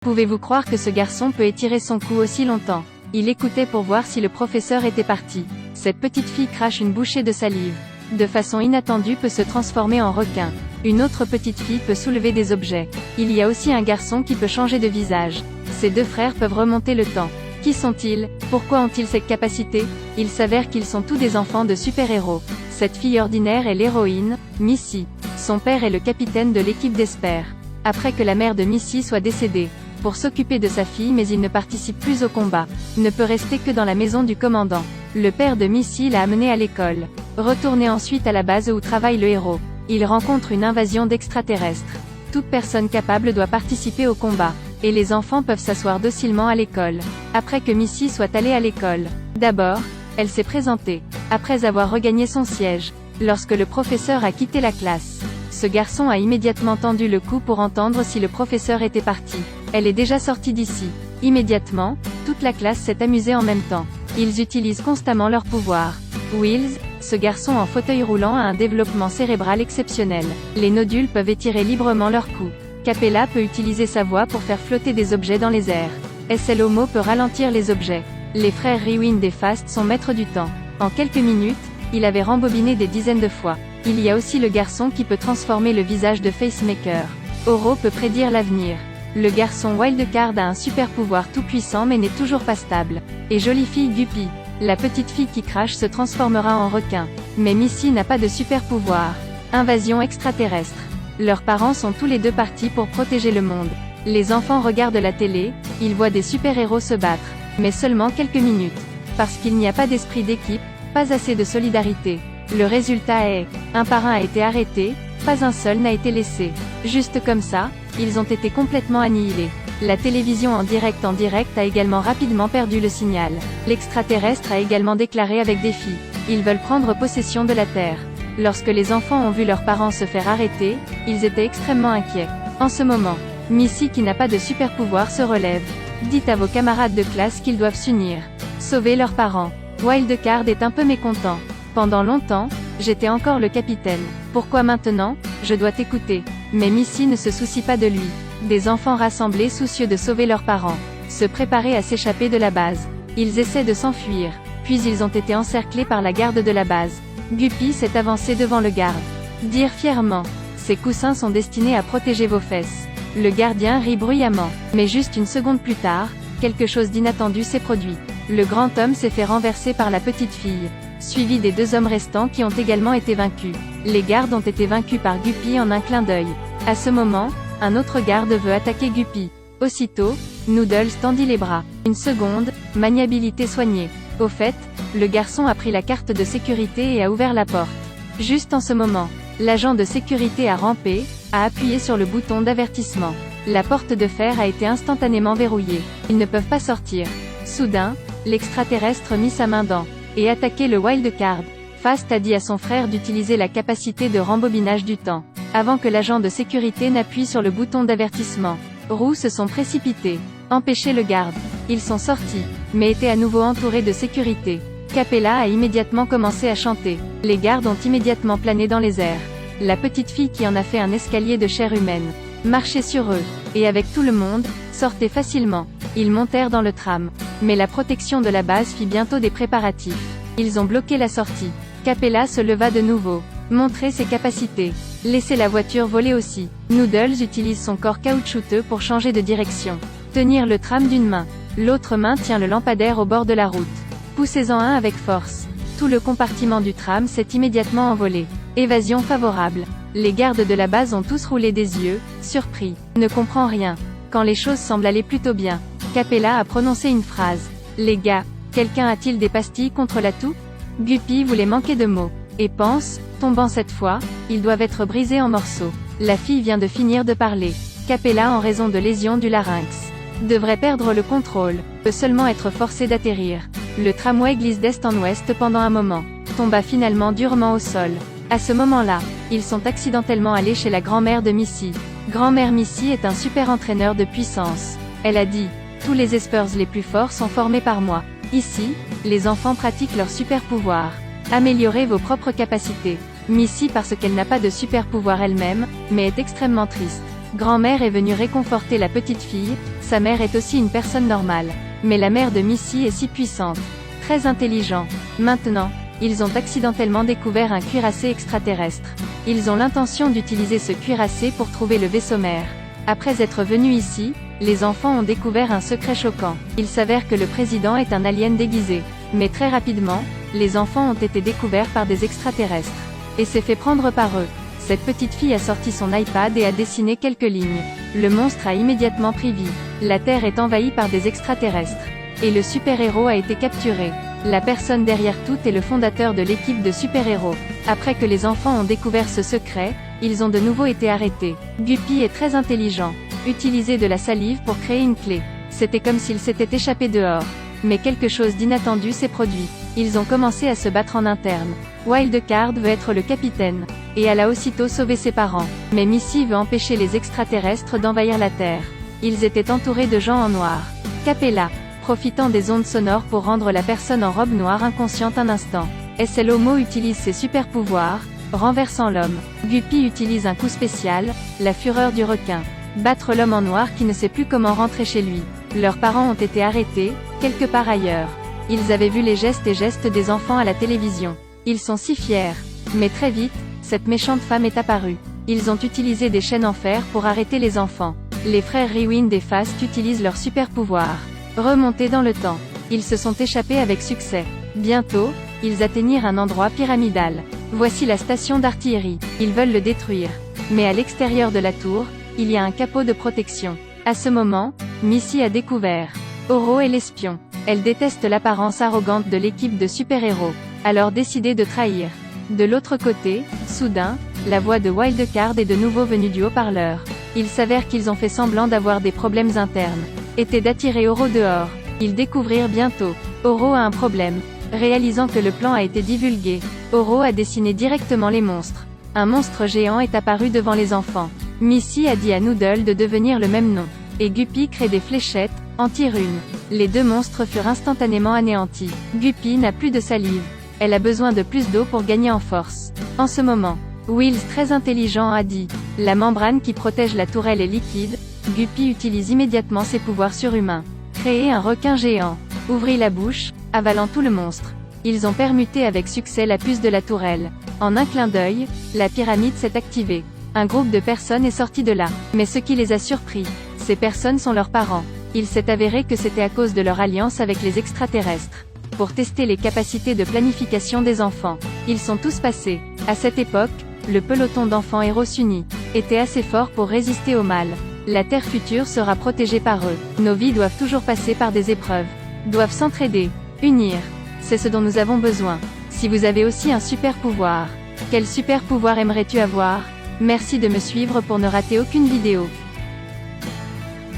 Pouvez-vous croire que ce garçon peut étirer son cou aussi longtemps? Il écoutait pour voir si le professeur était parti. Cette petite fille crache une bouchée de salive. De façon inattendue peut se transformer en requin. Une autre petite fille peut soulever des objets. Il y a aussi un garçon qui peut changer de visage. Ces deux frères peuvent remonter le temps. Qui sont-ils? Pourquoi ont-ils cette capacité? Il s'avère qu'ils sont tous des enfants de super-héros. Cette fille ordinaire est l'héroïne, Missy. Son père est le capitaine de l'équipe d'Esper. Après que la mère de Missy soit décédée, pour s'occuper de sa fille, mais il ne participe plus au combat. Ne peut rester que dans la maison du commandant. Le père de Missy l'a amené à l'école. Retourné ensuite à la base où travaille le héros. Il rencontre une invasion d'extraterrestres. Toute personne capable doit participer au combat. Et les enfants peuvent s'asseoir docilement à l'école. Après que Missy soit allée à l'école. D'abord, elle s'est présentée. Après avoir regagné son siège. Lorsque le professeur a quitté la classe. Ce garçon a immédiatement tendu le cou pour entendre si le professeur était parti. Elle est déjà sortie d'ici. Immédiatement, toute la classe s'est amusée en même temps. Ils utilisent constamment leur pouvoir. Wills, ce garçon en fauteuil roulant a un développement cérébral exceptionnel. Les nodules peuvent étirer librement leur cou. Capella peut utiliser sa voix pour faire flotter des objets dans les airs. SLOMO peut ralentir les objets. Les frères Rewind et Fast sont maîtres du temps. En quelques minutes, il avait rembobiné des dizaines de fois. Il y a aussi le garçon qui peut transformer le visage de Facemaker. Oro peut prédire l'avenir. Le garçon Wildcard a un super pouvoir tout puissant mais n'est toujours pas stable. Et jolie fille Guppy. La petite fille qui crache se transformera en requin. Mais Missy n'a pas de super pouvoir. Invasion extraterrestre. Leurs parents sont tous les deux partis pour protéger le monde. Les enfants regardent la télé, ils voient des super-héros se battre. Mais seulement quelques minutes. Parce qu'il n'y a pas d'esprit d'équipe, pas assez de solidarité. Le résultat est, un par un a été arrêté, pas un seul n'a été laissé. Juste comme ça, ils ont été complètement annihilés. La télévision en direct a également rapidement perdu le signal. L'extraterrestre a également déclaré avec des filles. Ils veulent prendre possession de la Terre. Lorsque les enfants ont vu leurs parents se faire arrêter, ils étaient extrêmement inquiets. En ce moment, Missy qui n'a pas de super pouvoir se relève. Dites à vos camarades de classe qu'ils doivent s'unir. Sauver leurs parents. Wildcard est un peu mécontent. Pendant longtemps, j'étais encore le capitaine. Pourquoi maintenant, je dois t'écouter? Mais Missy ne se soucie pas de lui. Des enfants rassemblés soucieux de sauver leurs parents. Se préparer à s'échapper de la base. Ils essaient de s'enfuir. Puis ils ont été encerclés par la garde de la base. Guppy s'est avancé devant le garde. Dire fièrement. Ces coussins sont destinés à protéger vos fesses. Le gardien rit bruyamment. Mais juste une seconde plus tard, quelque chose d'inattendu s'est produit. Le grand homme s'est fait renverser par la petite fille. Suivi des deux hommes restants qui ont également été vaincus. Les gardes ont été vaincus par Guppy en un clin d'œil. À ce moment, un autre garde veut attaquer Guppy. Aussitôt, Noodles tendit les bras. Une seconde, maniabilité soignée. Au fait, le garçon a pris la carte de sécurité et a ouvert la porte. Juste en ce moment, l'agent de sécurité a rampé, a appuyé sur le bouton d'avertissement. La porte de fer a été instantanément verrouillée. Ils ne peuvent pas sortir. Soudain, l'extraterrestre mit sa main dans et attaquer le Wildcard. Fast a dit à son frère d'utiliser la capacité de rembobinage du temps. Avant que l'agent de sécurité n'appuie sur le bouton d'avertissement. Roux se sont précipités. Empêcher le garde. Ils sont sortis, mais étaient à nouveau entourés de sécurité. Capella a immédiatement commencé à chanter. Les gardes ont immédiatement plané dans les airs. La petite fille qui en a fait un escalier de chair humaine. Marchait sur eux. Et avec tout le monde, sortait facilement. Ils montèrent dans le tram. Mais la protection de la base fit bientôt des préparatifs. Ils ont bloqué la sortie. Capella se leva de nouveau. Montrer ses capacités. Laisser la voiture voler aussi. Noodles utilise son corps caoutchouteux pour changer de direction. Tenir le tram d'une main. L'autre main tient le lampadaire au bord de la route. Poussez-en un avec force. Tout le compartiment du tram s'est immédiatement envolé. Évasion favorable. Les gardes de la base ont tous roulé des yeux, surpris. Ne comprend rien. Quand les choses semblent aller plutôt bien. Capella a prononcé une phrase. Les gars, quelqu'un a-t-il des pastilles contre la toux? Guppy voulait manquer de mots. Et pense, tombant cette fois, ils doivent être brisés en morceaux. La fille vient de finir de parler. Capella en raison de lésions du larynx. Devrait perdre le contrôle. Peut seulement être forcé d'atterrir. Le tramway glisse d'est en ouest pendant un moment. Tomba finalement durement au sol. À ce moment-là, ils sont accidentellement allés chez la grand-mère de Missy. Grand-mère Missy est un super entraîneur de puissance. Elle a dit, tous les espers les plus forts sont formés par moi. Ici, les enfants pratiquent leur super pouvoir. Améliorez vos propres capacités. Missy parce qu'elle n'a pas de super pouvoir elle-même, mais est extrêmement triste. Grand-mère est venue réconforter la petite fille, sa mère est aussi une personne normale. Mais la mère de Missy est si puissante. Très intelligent. Maintenant, ils ont accidentellement découvert un cuirassé extraterrestre. Ils ont l'intention d'utiliser ce cuirassé pour trouver le vaisseau mère. Après être venus ici, les enfants ont découvert un secret choquant. Il s'avère que le président est un alien déguisé. Mais très rapidement, les enfants ont été découverts par des extraterrestres. Et s'est fait prendre par eux. Cette petite fille a sorti son iPad et a dessiné quelques lignes. Le monstre a immédiatement pris vie. La Terre est envahie par des extraterrestres. Et le super-héros a été capturé. La personne derrière tout est le fondateur de l'équipe de super-héros. Après que les enfants ont découvert ce secret, ils ont de nouveau été arrêtés. Guppy est très intelligent. Utilisé de la salive pour créer une clé. C'était comme s'il s'était échappé dehors. Mais quelque chose d'inattendu s'est produit. Ils ont commencé à se battre en interne. Wildcard veut être le capitaine. Et elle a aussitôt sauvé ses parents. Mais Missy veut empêcher les extraterrestres d'envahir la Terre. Ils étaient entourés de gens en noir. Capella, profitant des ondes sonores pour rendre la personne en robe noire inconsciente un instant. SLOMO utilise ses super pouvoirs, renversant l'homme. Guppy utilise un coup spécial, la fureur du requin. Battre l'homme en noir qui ne sait plus comment rentrer chez lui. Leurs parents ont été arrêtés, quelque part ailleurs. Ils avaient vu les gestes des enfants à la télévision. Ils sont si fiers. Mais très vite, cette méchante femme est apparue. Ils ont utilisé des chaînes en fer pour arrêter les enfants. Les frères Rewind et Fast utilisent leurs super pouvoirs. Remontés dans le temps. Ils se sont échappés avec succès. Bientôt, ils atteignirent un endroit pyramidal. Voici la station d'artillerie. Ils veulent le détruire. Mais à l'extérieur de la tour, il y a un capot de protection. À ce moment, Missy a découvert. Oro est l'espion. Elle déteste l'apparence arrogante de l'équipe de super-héros. Alors décidé de trahir. De l'autre côté, soudain, la voix de Wildcard est de nouveau venue du haut-parleur. Il s'avère qu'ils ont fait semblant d'avoir des problèmes internes. Était d'attirer Oro dehors. Ils découvrirent bientôt. Oro a un problème. Réalisant que le plan a été divulgué, Oro a dessiné directement les monstres. Un monstre géant est apparu devant les enfants. Missy a dit à Noodle de devenir le même nom. Et Guppy crée des fléchettes, en tire une. Les deux monstres furent instantanément anéantis. Guppy n'a plus de salive. Elle a besoin de plus d'eau pour gagner en force. En ce moment, Wills très intelligent a dit. La membrane qui protège la tourelle est liquide. Guppy utilise immédiatement ses pouvoirs surhumains. Créer un requin géant. Ouvrit la bouche, avalant tout le monstre. Ils ont permuté avec succès la puce de la tourelle. En un clin d'œil, la pyramide s'est activée. Un groupe de personnes est sorti de là. Mais ce qui les a surpris, ces personnes sont leurs parents. Il s'est avéré que c'était à cause de leur alliance avec les extraterrestres. Pour tester les capacités de planification des enfants. Ils sont tous passés. À cette époque, le peloton d'enfants héros unis était assez fort pour résister au mal. La Terre future sera protégée par eux. Nos vies doivent toujours passer par des épreuves. Doivent s'entraider, unir. C'est ce dont nous avons besoin. Si vous avez aussi un super pouvoir. Quel super pouvoir aimerais-tu avoir? Merci de me suivre pour ne rater aucune vidéo.